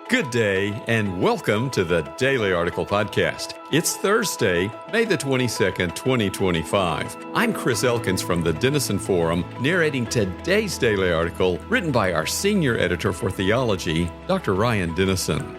Good day, and welcome to the Daily Article Podcast. It's Thursday, May the 22nd, 2025. I'm Chris Elkins from the Denison Forum, narrating today's Daily Article, written by our Senior Editor for Theology, Dr. Ryan Denison.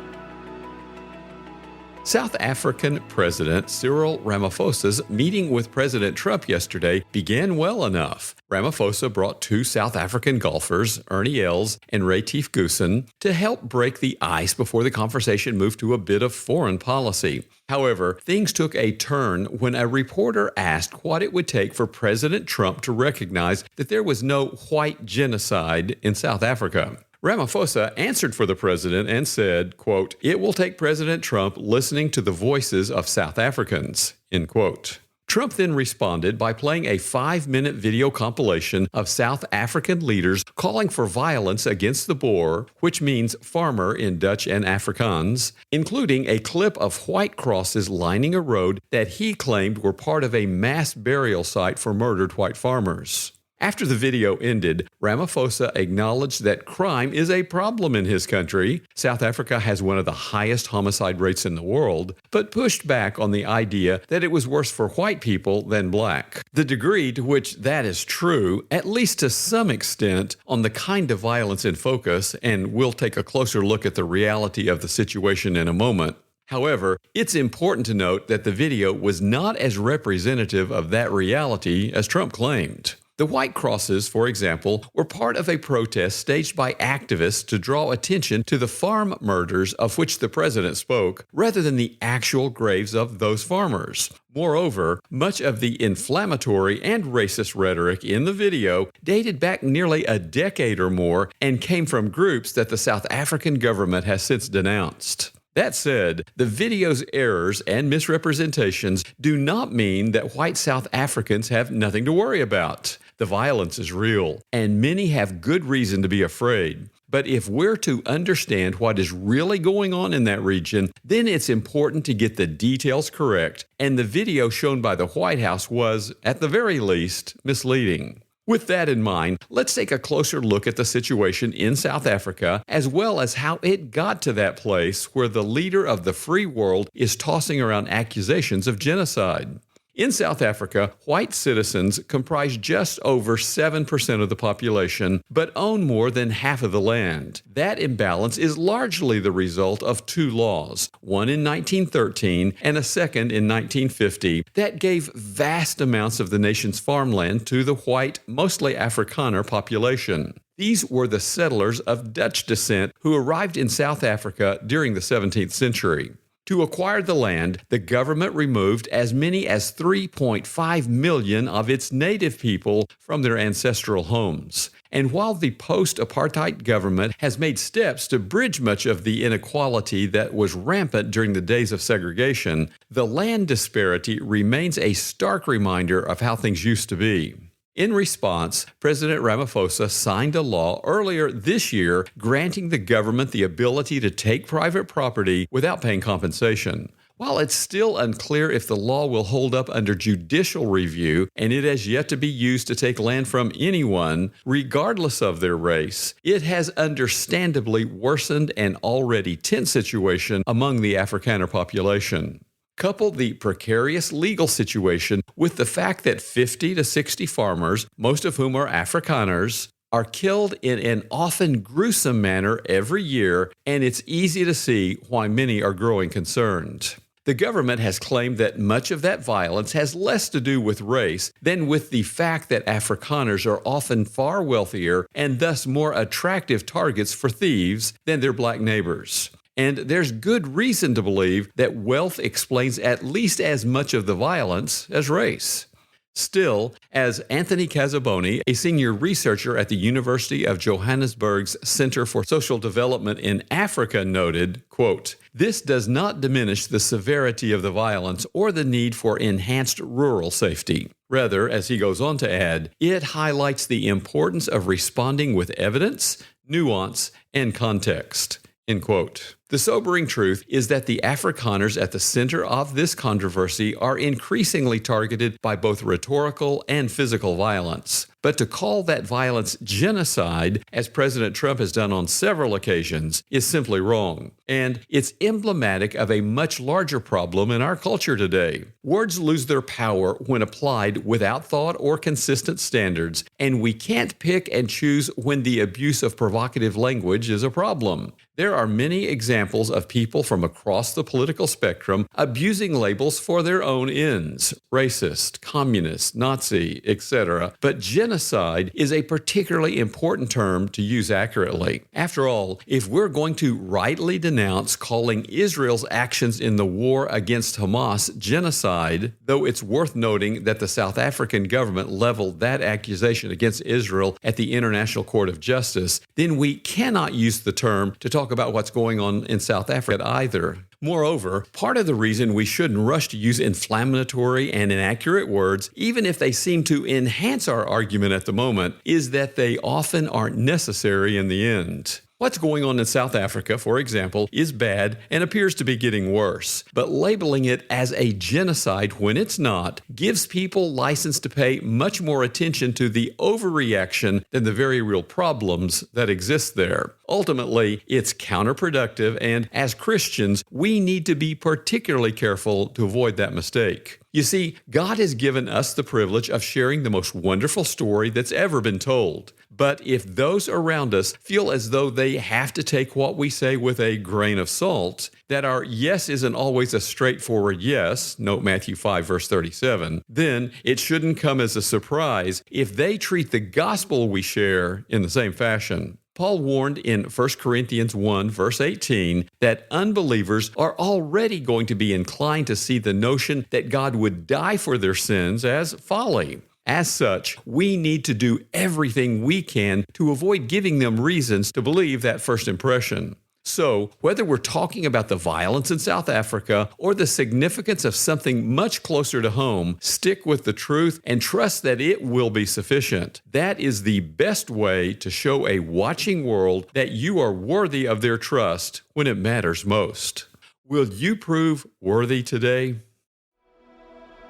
South African President Cyril Ramaphosa's meeting with President Trump yesterday began well enough. Ramaphosa brought two South African golfers, Ernie and Retief Goosen, to help break the ice before the conversation moved to a bit of foreign policy. However, things took a turn when a reporter asked what it would take for President Trump to recognize that there was no white genocide in South Africa. Ramaphosa answered for the president and said, quote, "It will take President Trump listening to the voices of South Africans," end quote. Trump then responded by playing a 5-minute video compilation of South African leaders calling for violence against the Boer, which means farmer in Dutch and Afrikaans, including a clip of white crosses lining a road that he claimed were part of a mass burial site for murdered white farmers. After the video ended, Ramaphosa acknowledged that crime is a problem in his country. South Africa has one of the highest homicide rates in the world, but pushed back on the idea that it was worse for white people than black. The degree to which that is true, at least to some extent, on the kind of violence in focus, and we'll take a closer look at the reality of the situation in a moment. However, it's important to note that the video was not as representative of that reality as Trump claimed. The white crosses, for example, were part of a protest staged by activists to draw attention to the farm murders of which the president spoke, rather than the actual graves of those farmers. Moreover, much of the inflammatory and racist rhetoric in the video dated back nearly a decade or more and came from groups that the South African government has since denounced. That said, the video's errors and misrepresentations do not mean that white South Africans have nothing to worry about. The violence is real, and many have good reason to be afraid. But if we're to understand what is really going on in that region, then it's important to get the details correct, and the video shown by the White House was, at the very least, misleading. With that in mind, let's take a closer look at the situation in South Africa, as well as how it got to that place where the leader of the free world is tossing around accusations of genocide. In South Africa, white citizens comprise just over 7% of the population, but own more than half of the land. That imbalance is largely the result of two laws, one in 1913 and a second in 1950, that gave vast amounts of the nation's farmland to the white, mostly Afrikaner population. These were the settlers of Dutch descent who arrived in South Africa during the 17th century. To acquire the land, the government removed as many as 3.5 million of its native people from their ancestral homes. And while the post-apartheid government has made steps to bridge much of the inequality that was rampant during the days of segregation, the land disparity remains a stark reminder of how things used to be. In response, President Ramaphosa signed a law earlier this year granting the government the ability to take private property without paying compensation. While it's still unclear if the law will hold up under judicial review, and it has yet to be used to take land from anyone, regardless of their race, it has understandably worsened an already tense situation among the Afrikaner population. Couple the precarious legal situation with the fact that 50 to 60 farmers, most of whom are Afrikaners, are killed in an often gruesome manner every year, and it's easy to see why many are growing concerned. The government has claimed that much of that violence has less to do with race than with the fact that Afrikaners are often far wealthier and thus more attractive targets for thieves than their black neighbors. And there's good reason to believe that wealth explains at least as much of the violence as race. Still, as Anthony Casaboni, a senior researcher at the University of Johannesburg's Center for Social Development in Africa, noted, quote, "This does not diminish the severity of the violence or the need for enhanced rural safety. Rather, as he goes on to add, it highlights the importance of responding with evidence, nuance, and context." End quote. The sobering truth is that the Afrikaners at the center of this controversy are increasingly targeted by both rhetorical and physical violence. But to call that violence genocide, as President Trump has done on several occasions, is simply wrong. And it's emblematic of a much larger problem in our culture today. Words lose their power when applied without thought or consistent standards, and we can't pick and choose when the abuse of provocative language is a problem. There are many examples of people from across the political spectrum abusing labels for their own ends: racist, communist, Nazi, etc. But genocide is a particularly important term to use accurately. After all, if we're going to rightly denounce calling Israel's actions in the war against Hamas genocide, though it's worth noting that the South African government leveled that accusation against Israel at the International Court of Justice, then we cannot use the term to talk about what's going on in South Africa either. Moreover, part of the reason we shouldn't rush to use inflammatory and inaccurate words, even if they seem to enhance our argument at the moment, is that they often aren't necessary in the end. What's going on in South Africa, for example, is bad and appears to be getting worse. But labeling it as a genocide when it's not gives people license to pay much more attention to the overreaction than the very real problems that exist there. Ultimately, it's counterproductive, and as Christians, we need to be particularly careful to avoid that mistake. You see, God has given us the privilege of sharing the most wonderful story that's ever been told. But if those around us feel as though they have to take what we say with a grain of salt, that our yes isn't always a straightforward yes, note Matthew 5, verse 37, then it shouldn't come as a surprise if they treat the gospel we share in the same fashion. Paul warned in 1 Corinthians 1, verse 18, that unbelievers are already going to be inclined to see the notion that God would die for their sins as folly. As such, we need to do everything we can to avoid giving them reasons to believe that first impression. So, whether we're talking about the violence in South Africa or the significance of something much closer to home, stick with the truth and trust that it will be sufficient. That is the best way to show a watching world that you are worthy of their trust when it matters most. Will you prove worthy today?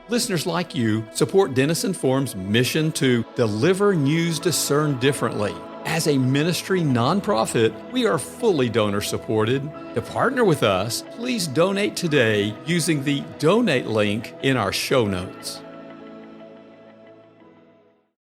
Listeners like you support Denison Forum's mission to deliver news discerned differently. As a ministry nonprofit, we are fully donor supported. To partner with us, please donate today using the donate link in our show notes.